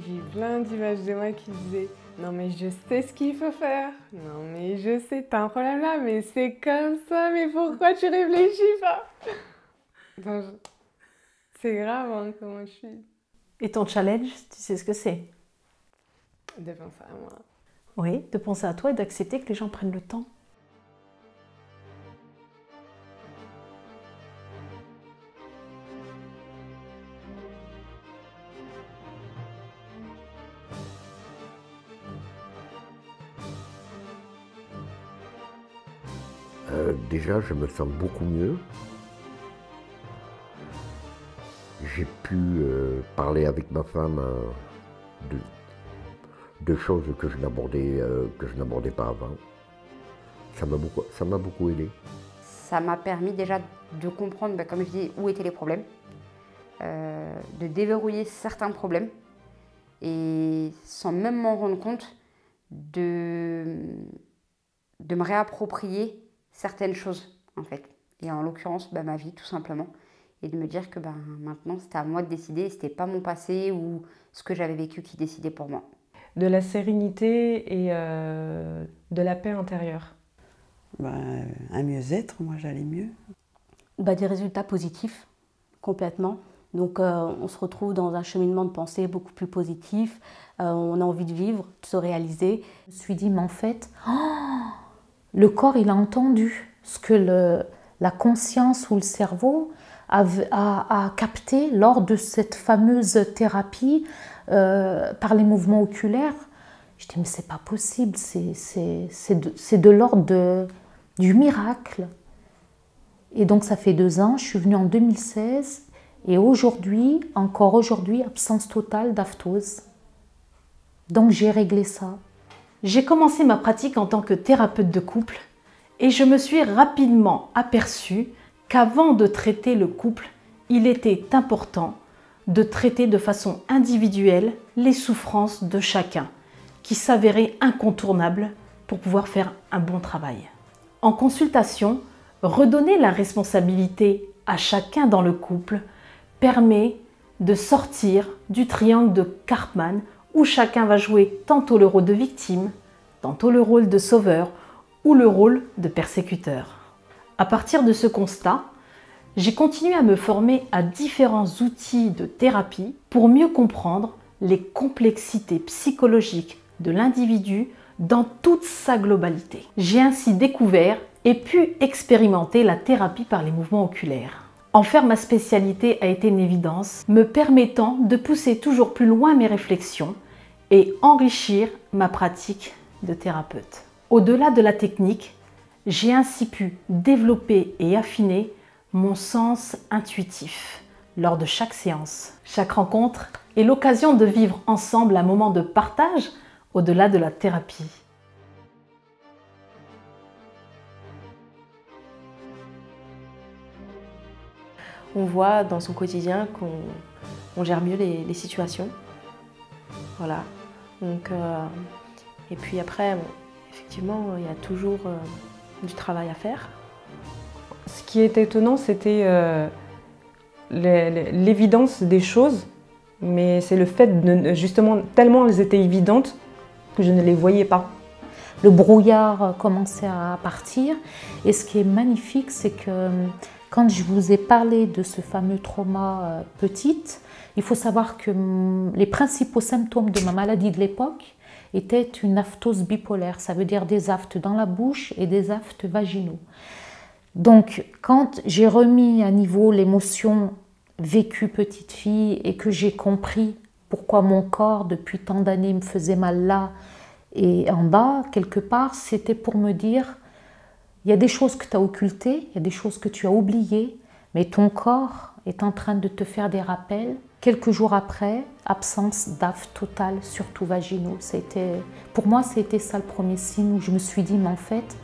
J'ai eu plein d'images de moi qui disaient « Non mais je sais ce qu'il faut faire, non mais je sais, t'as un problème là, mais c'est comme ça, mais pourquoi tu réfléchis pas ?» Enfin, c'est grave hein, comment je suis. Et ton challenge, tu sais ce que c'est? De penser à moi. Oui, de penser à toi et d'accepter que les gens prennent le temps. Déjà, je me sens beaucoup mieux. J'ai pu parler avec ma femme de choses que je n'abordais pas avant. Ça m'a beaucoup aidé. Ça m'a permis déjà de comprendre, comme je dis, où étaient les problèmes, de déverrouiller certains problèmes et sans même m'en rendre compte, de me réapproprier certaines choses en fait. Et en l'occurrence, ma vie tout simplement. Et de me dire que maintenant c'était à moi de décider, c'était pas mon passé ou ce que j'avais vécu qui décidait pour moi. De la sérénité et de la paix intérieure. Un mieux-être, moi j'allais mieux. Des résultats positifs, complètement. Donc on se retrouve dans un cheminement de pensée beaucoup plus positif, on a envie de vivre, de se réaliser. Je me suis dit, mais en fait, le corps il a entendu ce que la conscience ou le cerveau a capté lors de cette fameuse thérapie par les mouvements oculaires. Je dis, mais c'est pas possible, c'est de l'ordre du miracle. Et donc ça fait 2 ans, je suis venue en 2016 et aujourd'hui, encore aujourd'hui, absence totale d'aphthose. Donc j'ai réglé ça. J'ai commencé ma pratique en tant que thérapeute de couple et je me suis rapidement aperçue qu'avant de traiter le couple, il était important de traiter de façon individuelle les souffrances de chacun, qui s'avéraient incontournables pour pouvoir faire un bon travail. En consultation, redonner la responsabilité à chacun dans le couple permet de sortir du triangle de Karpman où chacun va jouer tantôt le rôle de victime, tantôt le rôle de sauveur ou le rôle de persécuteur. À partir de ce constat, j'ai continué à me former à différents outils de thérapie pour mieux comprendre les complexités psychologiques de l'individu dans toute sa globalité. J'ai ainsi découvert et pu expérimenter la thérapie par les mouvements oculaires. En faire ma spécialité a été une évidence, me permettant de pousser toujours plus loin mes réflexions et enrichir ma pratique de thérapeute. Au-delà de la technique, j'ai ainsi pu développer et affiner mon sens intuitif lors de chaque séance. Chaque rencontre est l'occasion de vivre ensemble un moment de partage au-delà de la thérapie. On voit dans son quotidien qu'on gère mieux les situations. Voilà. Donc, et puis après, effectivement, il y a toujours du travail à faire. Ce qui était étonnant, c'était l'évidence des choses, mais c'est le fait de, justement, tellement elles étaient évidentes que je ne les voyais pas. Le brouillard commençait à partir et ce qui est magnifique, c'est que quand je vous ai parlé de ce fameux trauma petite, il faut savoir que les principaux symptômes de ma maladie de l'époque étaient une aphtose bipolaire, ça veut dire des aphtes dans la bouche et des aphtes vaginaux. Donc quand j'ai remis à niveau l'émotion vécue petite fille et que j'ai compris pourquoi mon corps depuis tant d'années me faisait mal là et en bas, quelque part, c'était pour me dire il y a des choses que tu as occultées, il y a des choses que tu as oubliées, mais ton corps est en train de te faire des rappels. Quelques jours après, absence d'aphtes totale, surtout vaginaux. Pour moi, c'était ça le premier signe où je me suis dit, mais en fait,